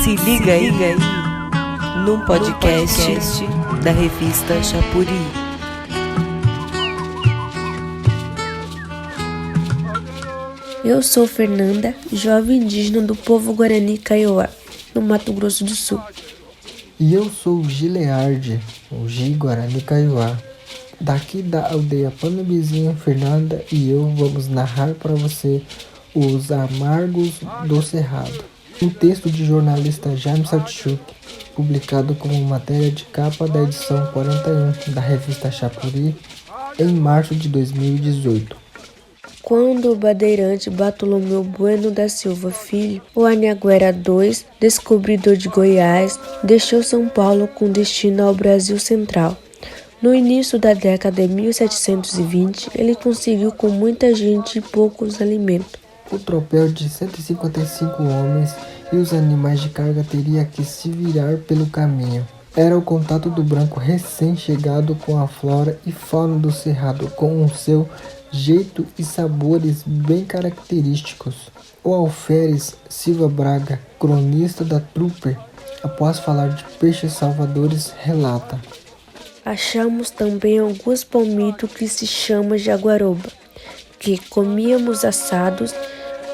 Se liga aí num podcast da revista Chapuri. Eu sou Fernanda, jovem indígena do povo Guarani Kaiowá, no Mato Grosso do Sul. E eu sou o Gileardi, o Gi Guarani Kaiowá. Daqui da aldeia Panabizinha, Fernanda e eu vamos narrar para você Os Amargos do Cerrado. Um texto de jornalista Jaime Saltchuk, publicado como matéria de capa da edição 41 da revista Chapuri, em março de 2018. Quando o bandeirante Bartolomeu Bueno da Silva Filho, o Anhanguera II, descobridor de Goiás, deixou São Paulo com destino ao Brasil Central. No início da década de 1720, ele conseguiu com muita gente e poucos alimentos. O tropel de 155 homens e os animais de carga teria que se virar pelo caminho. Era o contato do branco recém-chegado com a flora e fauna do Cerrado, com o seu jeito e sabores bem característicos. O alferes Silva Braga, cronista da Trooper, após falar de peixes salvadores, relata: Achamos também alguns palmitos que se chama jaguaroba, que comíamos assados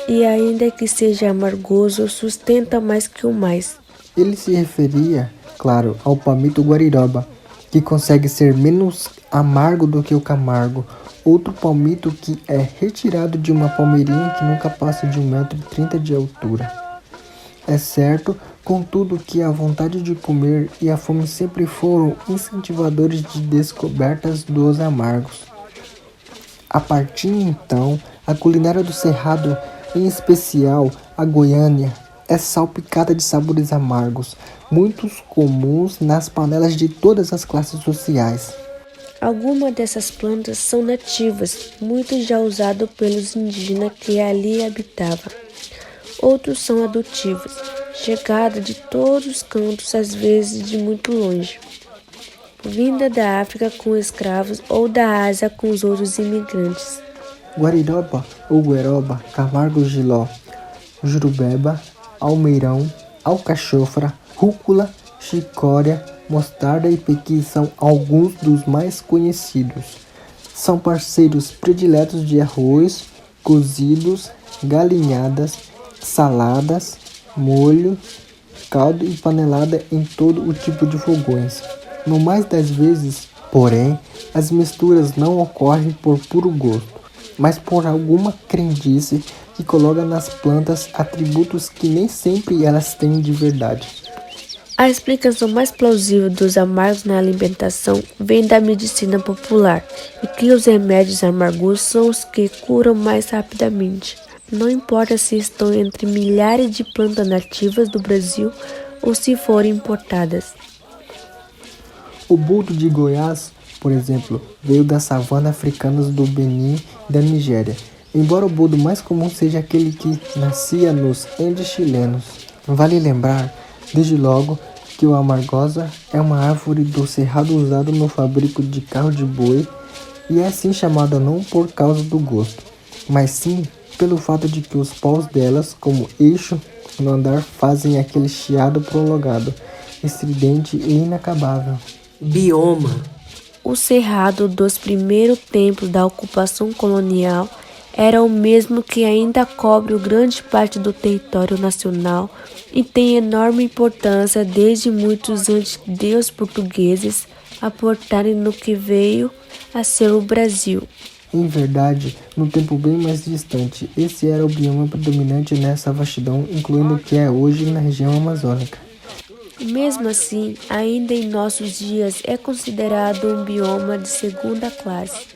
e ainda que seja amargoso, sustenta mais que o mais. Ele se referia, claro, ao palmito guariroba, que consegue ser menos amargo do que o camargo, outro palmito que é retirado de uma palmeirinha que nunca passa de 1,30 m de altura. É certo, contudo, que a vontade de comer e a fome sempre foram incentivadores de descobertas dos amargos. A partir então, a culinária do Cerrado, em especial a goiânia, é salpicada de sabores amargos, muito comuns nas panelas de todas as classes sociais. Algumas dessas plantas são nativas, muitas já usadas pelos indígenas que ali habitavam. Outros são adotivos, chegadas de todos os cantos, às vezes de muito longe, vinda da África com escravos ou da Ásia com os outros imigrantes. Guariroba ou gueroba, camargo giló, jurubeba, almeirão, alcachofra, rúcula, chicória, mostarda e pequi são alguns dos mais conhecidos. São parceiros prediletos de arroz, cozidos, galinhadas, saladas, molho, caldo e panelada em todo o tipo de fogões. No mais das vezes, porém, as misturas não ocorrem por puro gosto, mas por alguma crendice que coloca nas plantas atributos que nem sempre elas têm de verdade. A explicação mais plausível dos amargos na alimentação vem da medicina popular, e que os remédios amargos são os que curam mais rapidamente. Não importa se estão entre milhares de plantas nativas do Brasil ou se forem importadas. O boldo de Goiás, por exemplo, veio das savanas africanas do Benin e da Nigéria, embora o boldo mais comum seja aquele que nascia nos Andes chilenos. Vale lembrar, desde logo, que o amargosa é uma árvore do cerrado usada no fabrico de carro de boi e é assim chamada não por causa do gosto, mas sim pelo fato de que os paus delas, como eixo no andar, fazem aquele chiado prolongado, estridente e inacabável. Bioma. O cerrado dos primeiros tempos da ocupação colonial era o mesmo que ainda cobre grande parte do território nacional e tem enorme importância desde muitos antes de os portugueses aportarem no que veio a ser o Brasil. Em verdade, num tempo bem mais distante, esse era o bioma predominante nessa vastidão, incluindo o que é hoje na região amazônica. Mesmo assim, ainda em nossos dias é considerado um bioma de segunda classe,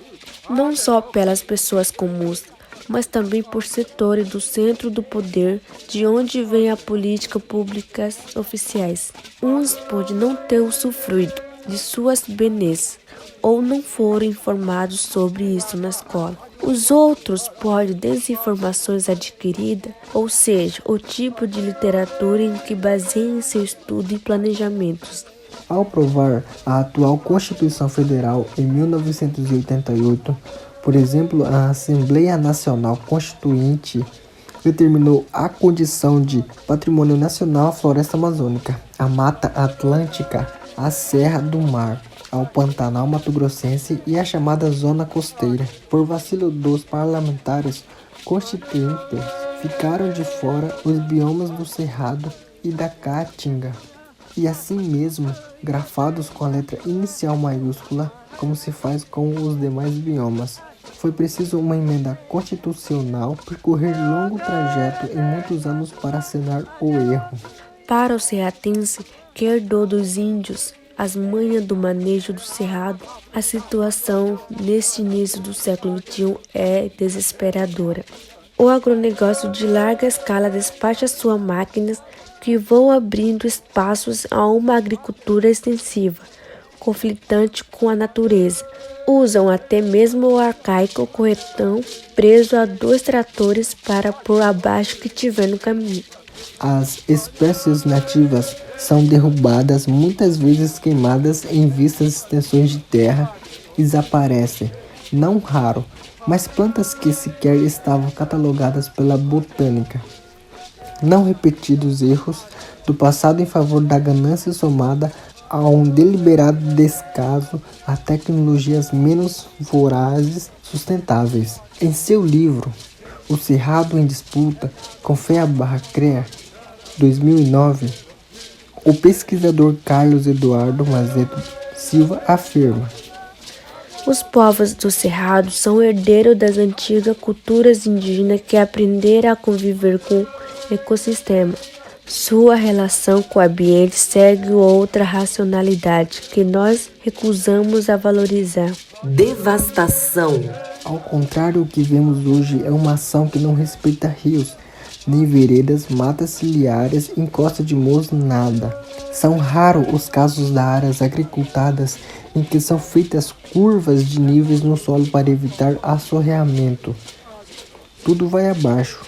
não só pelas pessoas comuns, mas também por setores do centro do poder, de onde vem a política públicas oficiais. Uns podem não ter usufruído de suas benesses, ou não foram informados sobre isso na escola. Os outros podem desinformações adquiridas, ou seja, o tipo de literatura em que baseiem seu estudo e planejamentos. Ao aprovar a atual Constituição Federal em 1988, por exemplo, a Assembleia Nacional Constituinte determinou a condição de Patrimônio Nacional a Floresta Amazônica, a Mata Atlântica, a Serra do Mar, ao Pantanal Mato-Grossense e a chamada Zona Costeira. Por vacilo dos parlamentares constituintes, ficaram de fora os biomas do Cerrado e da Caatinga, e assim mesmo grafados com a letra inicial maiúscula, como se faz com os demais biomas. Foi preciso uma emenda constitucional percorrer longo trajeto e muitos anos para sanar o erro. Para o serratense que herdou dos índios as manhas do manejo do cerrado, a situação neste início do século XXI é desesperadora. O agronegócio de larga escala despacha suas máquinas que vão abrindo espaços a uma agricultura extensiva, conflitante com a natureza. Usam até mesmo o arcaico corretão preso a 2 tratores para pôr abaixo que tiver no caminho. As espécies nativas são derrubadas, muitas vezes queimadas em vistas extensões de terra e desaparecem, não raro, mas plantas que sequer estavam catalogadas pela botânica. Não repetidos erros do passado em favor da ganância somada a um deliberado descaso a tecnologias menos vorazes sustentáveis. Em seu livro, O Cerrado em Disputa, com FEA/CREA, 2009, o pesquisador Carlos Eduardo Mazeto Silva afirma: os povos do Cerrado são herdeiros das antigas culturas indígenas que aprenderam a conviver com o ecossistema. Sua relação com o ambiente segue outra racionalidade que nós recusamos a valorizar. Devastação. Ao contrário, o que vemos hoje é uma ação que não respeita rios, nem veredas, matas ciliares, encosta de morros, nada. São raros os casos das áreas agricultadas em que são feitas curvas de níveis no solo para evitar assoreamento. Tudo vai abaixo.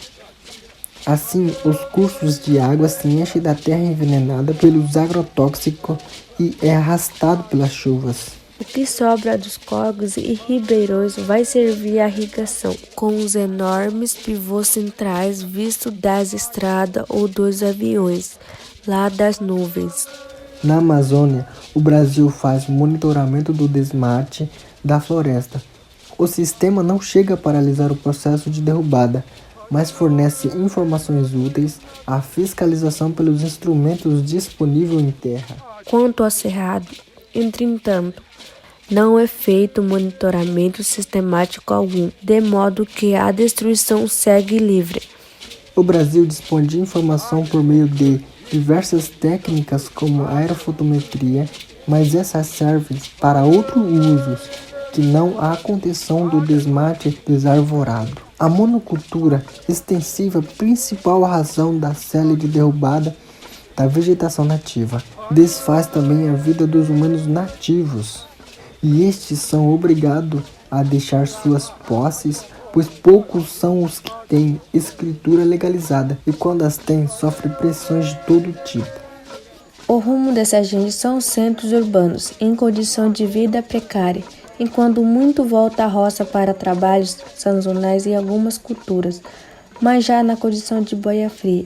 Assim, os cursos de água se enchem da terra envenenada pelos agrotóxicos e é arrastado pelas chuvas. O que sobra dos córregos e ribeirões vai servir à irrigação, com os enormes pivôs centrais vistos das estradas ou dos aviões, lá das nuvens. Na Amazônia, o Brasil faz monitoramento do desmate da floresta. O sistema não chega a paralisar o processo de derrubada, mas fornece informações úteis à fiscalização pelos instrumentos disponíveis em terra. Quanto ao cerrado, entretanto, não é feito monitoramento sistemático algum, de modo que a destruição segue livre. O Brasil dispõe de informação por meio de diversas técnicas como a aerofotometria, mas essas servem para outros usos que não a contenção do desmate desarvorado. A monocultura extensiva, principal razão da célere derrubada da vegetação nativa, desfaz também a vida dos humanos nativos, e estes são obrigados a deixar suas posses, pois poucos são os que têm escritura legalizada, e quando as têm, sofrem pressões de todo tipo. O rumo dessa gente são os centros urbanos, em condição de vida precária, enquanto muito volta à roça para trabalhos sazonais e algumas culturas, mas já na condição de boia fria.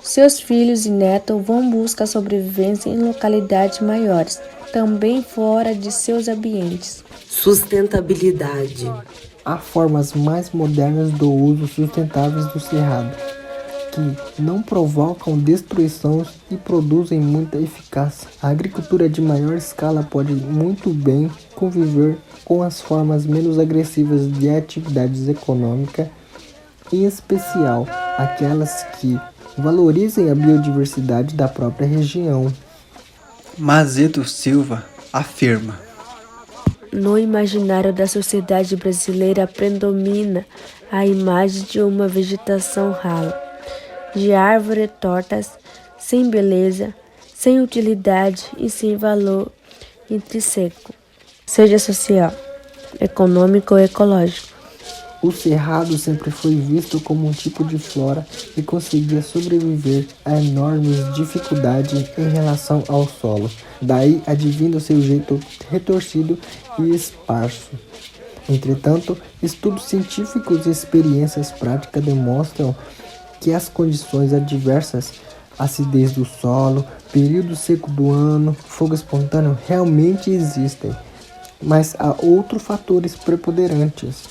Seus filhos e netos vão buscar sobrevivência em localidades maiores, também fora de seus ambientes. Sustentabilidade. Há formas mais modernas do uso sustentável do cerrado, que não provocam destruição e produzem muita eficácia. A agricultura de maior escala pode muito bem conviver com as formas menos agressivas de atividades econômicas, em especial aquelas que valorizem a biodiversidade da própria região. Mazeto Silva afirma: no imaginário da sociedade brasileira predomina a imagem de uma vegetação rala, de árvores tortas, sem beleza, sem utilidade e sem valor intrínseco, seja social, econômico ou ecológico. O cerrado sempre foi visto como um tipo de flora que conseguia sobreviver a enormes dificuldades em relação ao solo. Daí advindo seu jeito retorcido e esparso. Entretanto, estudos científicos e experiências práticas demonstram que as condições adversas, acidez do solo, período seco do ano, fogo espontâneo realmente existem, mas há outros fatores preponderantes.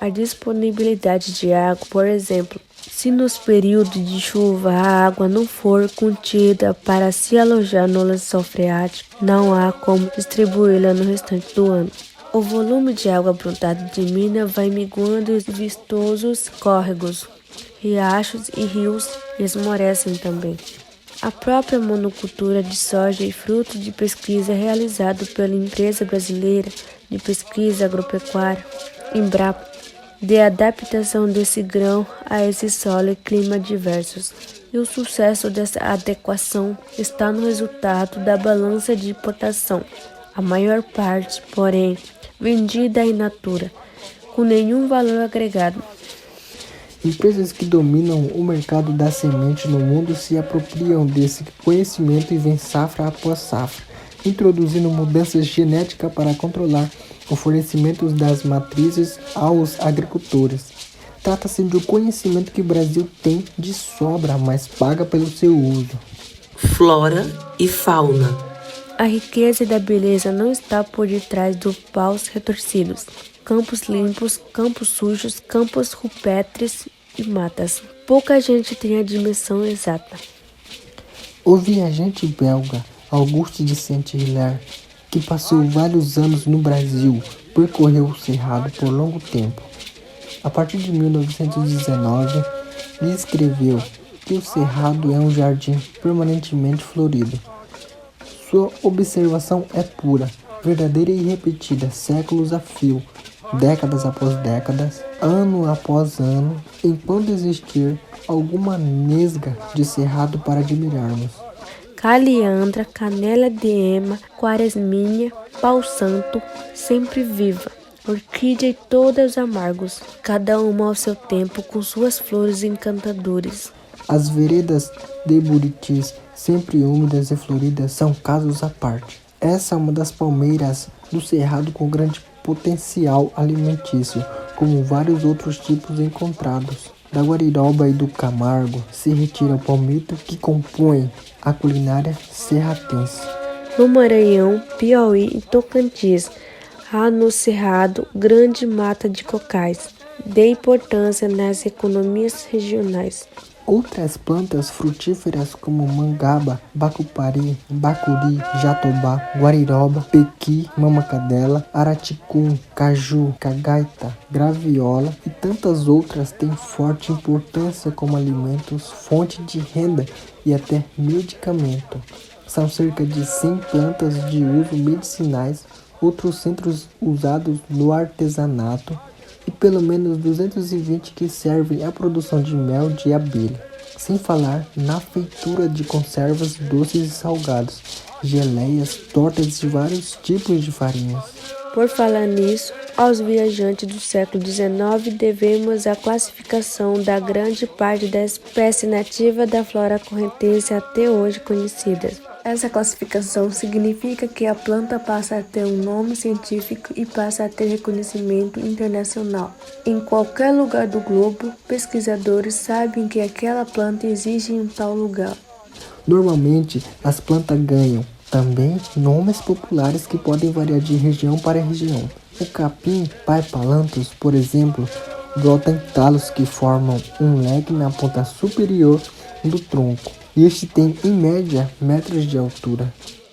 A disponibilidade de água, por exemplo, se nos períodos de chuva a água não for contida para se alojar no lençol freático, não há como distribuí-la no restante do ano. O volume de água brotada de mina vai minguando e os vistosos córregos, riachos e rios esmorecem também. A própria monocultura de soja é fruto de pesquisa realizada pela Empresa Brasileira de Pesquisa Agropecuária, Embrapa, de adaptação desse grão a esse solo e clima diversos. E o sucesso dessa adequação está no resultado da balança de potação. A maior parte, porém, vendida in natura, com nenhum valor agregado. Empresas que dominam o mercado da semente no mundo se apropriam desse conhecimento e vêm safra após safra, introduzindo mudanças genéticas para controlar o fornecimento das matrizes aos agricultores. Trata-se de um conhecimento que o Brasil tem de sobra, mas paga pelo seu uso. Flora e fauna. A riqueza da beleza não está por detrás dos paus retorcidos, campos limpos, campos sujos, campos rupestres e matas. Pouca gente tem a dimensão exata. O viajante belga Auguste de Saint-Hilaire, que passou vários anos no Brasil, percorreu o Cerrado por longo tempo. A partir de 1919, ele escreveu que o Cerrado é um jardim permanentemente florido. Sua observação é pura, verdadeira e repetida, séculos a fio, décadas após décadas, ano após ano, enquanto existir alguma nesga de cerrado para admirarmos. Caliandra, canela de ema, quaresminha, pau santo, sempre viva. Orquídea e todas os amargos, cada uma ao seu tempo com suas flores encantadoras. As veredas de Buritis, sempre úmidas e floridas, são casos à parte. Essa é uma das palmeiras do cerrado com grande potencial alimentício, como vários outros tipos encontrados. Da Guariroba e do Camargo se retira o palmito que compõe a culinária serratense. No Maranhão, Piauí e Tocantins, há no cerrado grande mata de cocais, de importância nas economias regionais. Outras plantas frutíferas como mangaba, bacupari, bacuri, jatobá, guariroba, pequi, mamacadela, araticum, caju, cagaita, graviola e tantas outras têm forte importância como alimentos, fonte de renda e até medicamento. São cerca de 100 plantas de uso medicinais, outros centros usados no artesanato e pelo menos 220 que servem à produção de mel de abelha, sem falar na feitura de conservas doces e salgados, geleias, tortas de vários tipos de farinhas. Por falar nisso, aos viajantes do século XIX devemos a classificação da grande parte da espécie nativa da flora correntense até hoje conhecidas. Essa classificação significa que a planta passa a ter um nome científico e passa a ter reconhecimento internacional. Em qualquer lugar do globo, pesquisadores sabem que aquela planta existe em um tal lugar. Normalmente, as plantas ganham também nomes populares que podem variar de região para região. O capim Paipalanthus, por exemplo, brota em talos que formam um leque na ponta superior do tronco. Este tem, em média, metros de altura.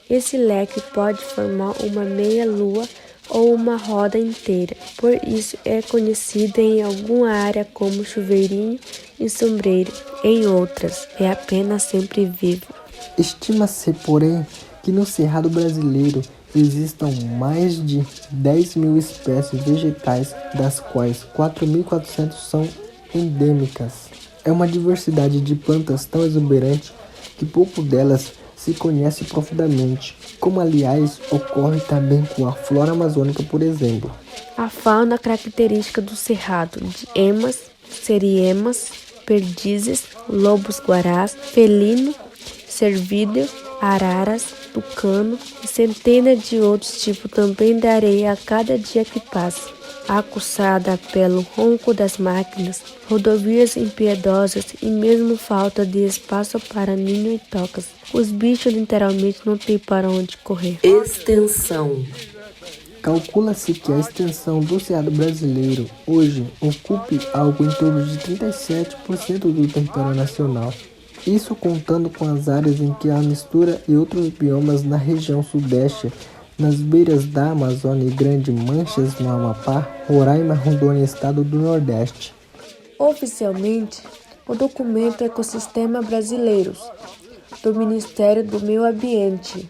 Esse leque pode formar uma meia-lua ou uma roda inteira. Por isso é conhecida em alguma área como chuveirinho e sombreiro. Em outras, é apenas sempre vivo. Estima-se, porém, que no Cerrado brasileiro existam mais de 10.000 espécies vegetais, das quais 4.400 são endêmicas. É uma diversidade de plantas tão exuberante que pouco delas se conhece profundamente, como aliás ocorre também com a flora amazônica, por exemplo. A fauna característica do cerrado de emas, seriemas, perdizes, lobos-guarás, felino, cervídeo, araras, tucano e centenas de outros tipos também da areia a cada dia que passa. acusada pelo ronco das máquinas, rodovias impiedosas e mesmo falta de espaço para ninho e tocas. Os bichos literalmente não têm para onde correr. Extensão. Calcula-se que a extensão do Cerrado brasileiro hoje ocupe algo em torno de 37% do território nacional. Isso contando com as áreas em que há mistura e outros biomas na região sudeste, nas beiras da Amazônia e Grandes Manchas no Amapá, Roraima, Rondônia e Estado do Nordeste. Oficialmente, o documento Ecossistema Brasileiros, do Ministério do Meio Ambiente,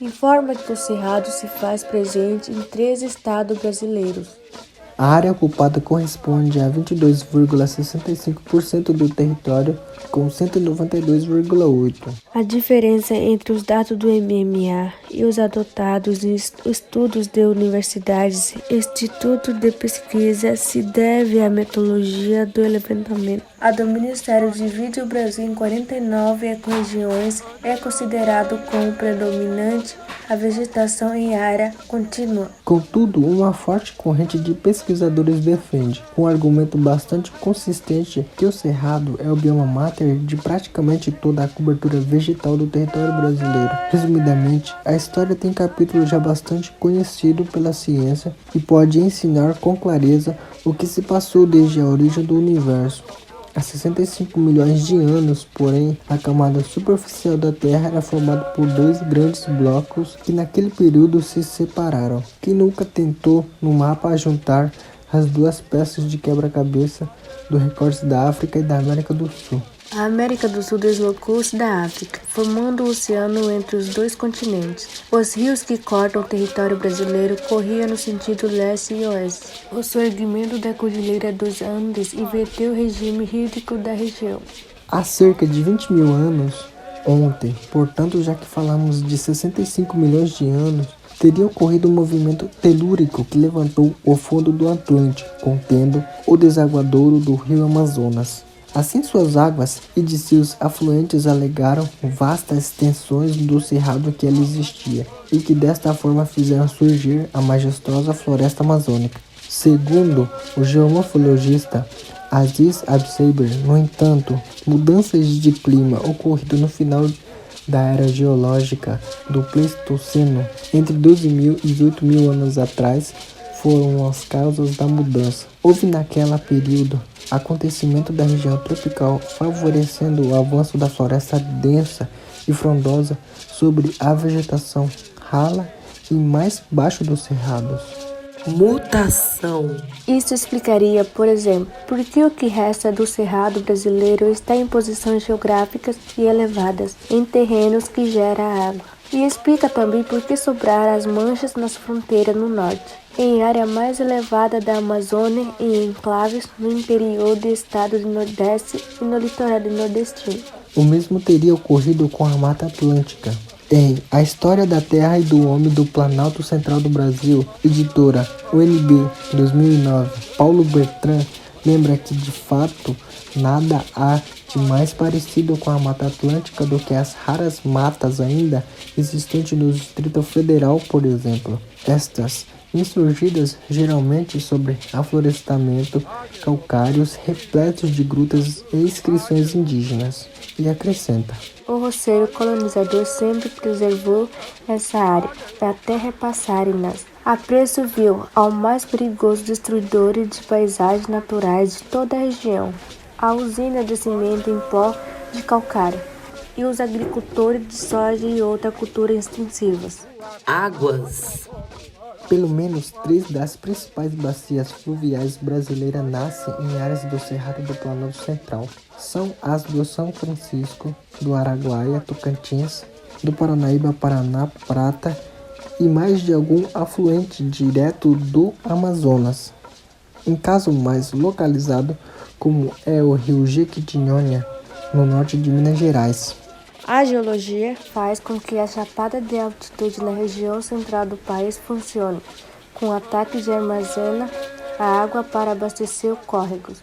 informa que o cerrado se faz presente em 13 estados brasileiros. A área ocupada corresponde a 22,65% do território, com 192,8%. A diferença entre os dados do MMA e os adotados em estudos de universidades e institutos de pesquisa se deve à metodologia do levantamento. A do Ministério divide o Brasil em 49 ecorregiões. É considerado como predominante a vegetação em área contínua. Contudo, uma forte corrente de pesquisadores defende, com um argumento bastante consistente, que o Cerrado é o bioma mater de praticamente toda a cobertura vegetal do território brasileiro. Resumidamente, a história tem capítulo já bastante conhecido pela ciência e pode ensinar com clareza o que se passou desde a origem do universo. Há 65 milhões de anos, porém, a camada superficial da Terra era formada por dois grandes blocos que naquele período se separaram. Quem nunca tentou no mapa juntar as duas peças de quebra-cabeça do recorte da África e da América do Sul? A América do Sul deslocou-se da África, formando o oceano entre os dois continentes. Os rios que cortam o território brasileiro corriam no sentido leste e oeste. O surgimento da Cordilheira dos Andes inverteu o regime hídrico da região. Há cerca de 20 mil anos, ontem, portanto, já que falamos de 65 milhões de anos, teria ocorrido um movimento telúrico que levantou o fundo do Atlântico, contendo o desaguadouro do rio Amazonas. Assim, suas águas e de seus afluentes alegaram vastas extensões do cerrado que ali existia e que desta forma fizeram surgir a majestosa floresta amazônica. Segundo o geomorfologista Aziz Absaber, no entanto, mudanças de clima ocorridas no final da era geológica do Pleistoceno, entre 12.000 e 18.000 anos atrás, foram as causas da mudança. Houve naquele período acontecimento da região tropical, favorecendo o avanço da floresta densa e frondosa sobre a vegetação rala e mais baixo dos cerrados. Mutação. Isso explicaria, por exemplo, por que o que resta do cerrado brasileiro está em posições geográficas e elevadas, em terrenos que geram água. E explica também por que sobraram as manchas nas fronteiras no norte, em área mais elevada da Amazônia e em enclaves no interior do estado do Nordeste e no litoral do Nordestino. O mesmo teria ocorrido com a Mata Atlântica. Em A História da Terra e do Homem do Planalto Central do Brasil, editora UNB, 2009, Paulo Bertrand lembra que, de fato, nada há de mais parecido com a Mata Atlântica do que as raras matas ainda existentes no Distrito Federal, por exemplo. Estas insurgidas geralmente sobre aflorestamento calcários repletos de grutas e inscrições indígenas. E acrescenta: o roceiro colonizador sempre preservou essa área até repassarem-nas a preço vil ao mais perigoso destruidor de paisagens naturais de toda a região, a usina de cimento em pó de calcário e os agricultores de soja e outras culturas extensivas. Águas. Pelo menos 3 das principais bacias fluviais brasileiras nascem em áreas do Cerrado do Planalto Central. São as do São Francisco, do Araguaia, Tocantins, do Paranaíba, Paraná, Prata e mais de algum afluente direto do Amazonas. Em caso mais localizado, como é o rio Jequitinhonha, no norte de Minas Gerais. A geologia faz com que a chapada de altitude na região central do país funcione, com ataques de armazena a água para abastecer córregos,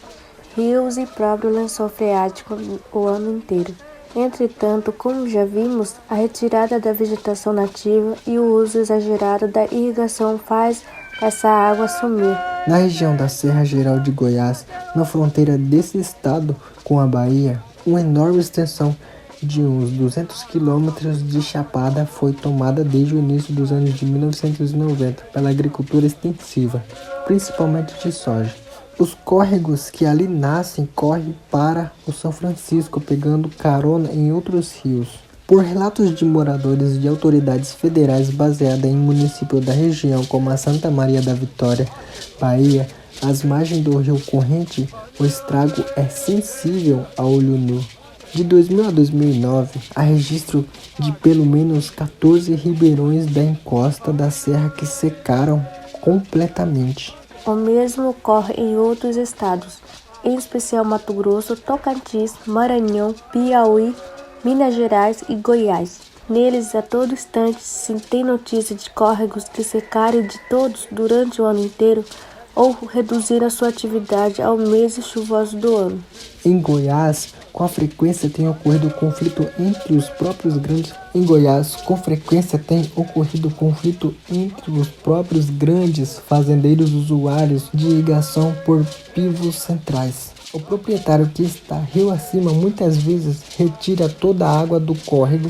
rios e próprio lençol freático o ano inteiro. Entretanto, como já vimos, a retirada da vegetação nativa e o uso exagerado da irrigação faz essa água sumir. Na região da Serra Geral de Goiás, na fronteira desse estado com a Bahia, uma enorme extensão de uns 200 quilômetros de chapada foi tomada desde o início dos anos de 1990 pela agricultura extensiva, principalmente de soja. Os córregos que ali nascem correm para o São Francisco, pegando carona em outros rios. Por relatos de moradores e de autoridades federais baseadas em municípios da região, como a Santa Maria da Vitória, Bahia, às margens do rio corrente, o estrago é sensível a olho nu. De 2000 a 2009, há registro de pelo menos 14 ribeirões da encosta da serra que secaram completamente. O mesmo ocorre em outros estados, em especial Mato Grosso, Tocantins, Maranhão, Piauí, Minas Gerais e Goiás. Neles, a todo instante, se tem notícia de córregos que secaram de todos durante o ano inteiro ou reduziram sua atividade ao mês chuvoso do ano. Em Goiás, com frequência tem ocorrido conflito entre os próprios grandes fazendeiros usuários de irrigação por pivos centrais. O proprietário que está rio acima muitas vezes retira toda a água do córrego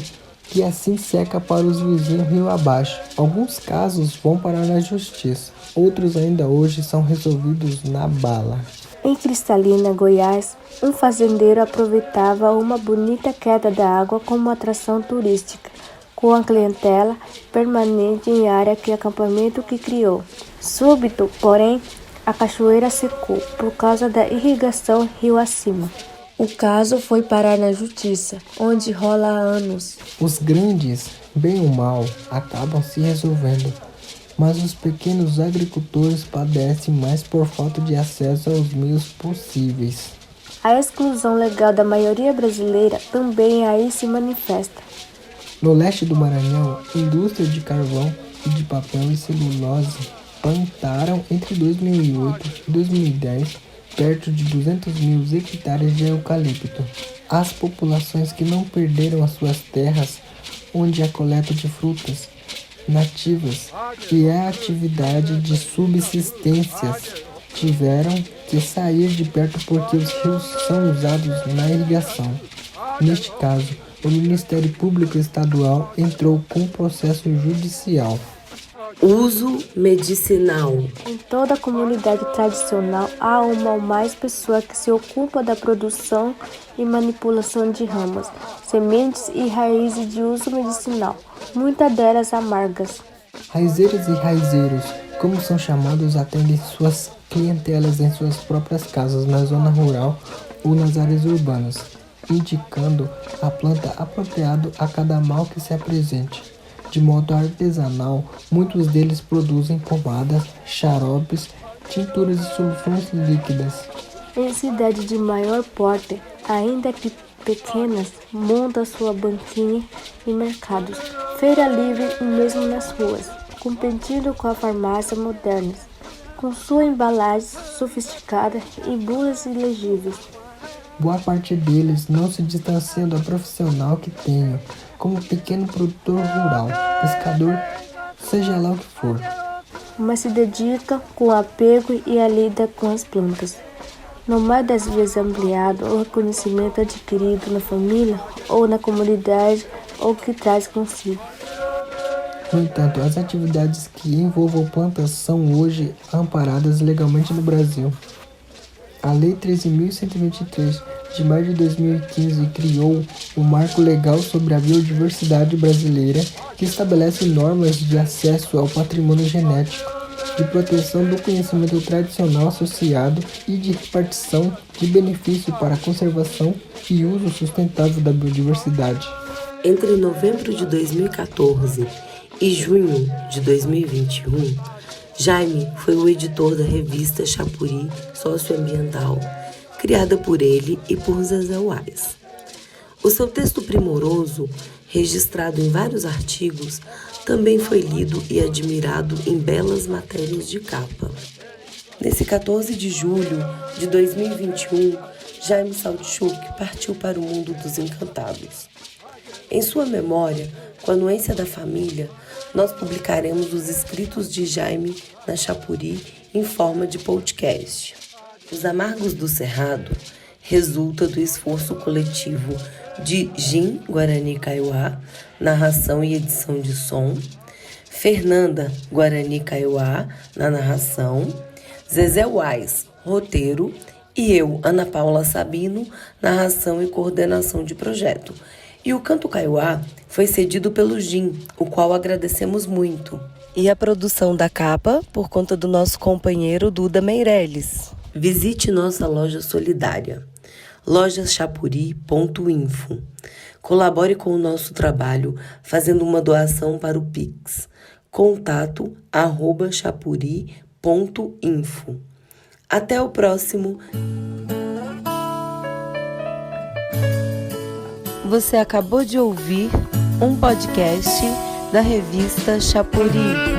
e assim seca para os vizinhos rio abaixo. Alguns casos vão parar na justiça, outros ainda hoje são resolvidos na bala. Em Cristalina, Goiás, um fazendeiro aproveitava uma bonita queda da água como atração turística, com a clientela permanente em área que acampamento que criou. Súbito, porém, a cachoeira secou por causa da irrigação rio acima. O caso foi parar na justiça, onde rola há anos. Os grandes, bem ou mal, acabam se resolvendo, mas os pequenos agricultores padecem mais por falta de acesso aos meios possíveis. A exclusão legal da maioria brasileira também aí se manifesta. No leste do Maranhão, indústria de carvão e de papel e celulose plantaram entre 2008 e 2010 perto de 200 mil hectares de eucalipto. As populações que não perderam as suas terras, onde a coleta de frutas nativas e a atividade de subsistências tiveram que sair de perto porque os rios são usados na irrigação. Neste caso, o Ministério Público Estadual entrou com processo judicial. Uso medicinal. Em toda a comunidade tradicional há uma ou mais pessoas que se ocupam da produção e manipulação de ramas, sementes e raízes de uso medicinal, muitas delas amargas. Raizeiras e raizeiros, como são chamados, atendem suas clientelas em suas próprias casas, na zona rural ou nas áreas urbanas, indicando a planta apropriada a cada mal que se apresente. De modo artesanal, muitos deles produzem pomadas, xaropes, tinturas e soluções líquidas. Em cidades de maior porte, ainda que pequenas, montam sua banquinha em mercados, feira livre e mesmo nas ruas, competindo com a farmácia modernas, com sua embalagem sofisticada e bulas ilegíveis. Boa parte deles não se distancia da profissional que tenho, como pequeno produtor rural, pescador, seja lá o que for. Mas se dedica com apego e a lida com as plantas. No mais das vezes ampliado o reconhecimento adquirido na família ou na comunidade ou que traz consigo. No entanto, as atividades que envolvam plantas são hoje amparadas legalmente no Brasil. A Lei 13.123, de maio de 2015, criou o Marco Legal sobre a Biodiversidade Brasileira, que estabelece normas de acesso ao patrimônio genético, de proteção do conhecimento tradicional associado e de repartição de benefício para a conservação e uso sustentável da biodiversidade. Entre novembro de 2014 e junho de 2021, Jaime foi o editor da revista Chapuri Socioambiental, criada por ele e por Zezé Wais. O seu texto primoroso, registrado em vários artigos, também foi lido e admirado em belas matérias de capa. Nesse 14 de julho de 2021, Jaime Saltchuk partiu para o mundo dos encantados. Em sua memória, com a anuência da família, nós publicaremos os escritos de Jaime na Chapuri em forma de podcast. Os Amargos do Cerrado resulta do esforço coletivo de Jim Guarani Kaiowá, narração e edição de som, Fernanda Guarani Kaiowá, na narração, Zezé Wais, roteiro, e eu, Ana Paula Sabino, narração e coordenação de projeto. E o Canto Kaiowá foi cedido pelo Jim, o qual agradecemos muito. E a produção da capa por conta do nosso companheiro Duda Meirelles. Visite nossa loja solidária, lojaschapuri.info. Colabore com o nosso trabalho fazendo uma doação para o Pix, contato@chapuri.info. Até o próximo. Você acabou de ouvir um podcast da revista Chapuri.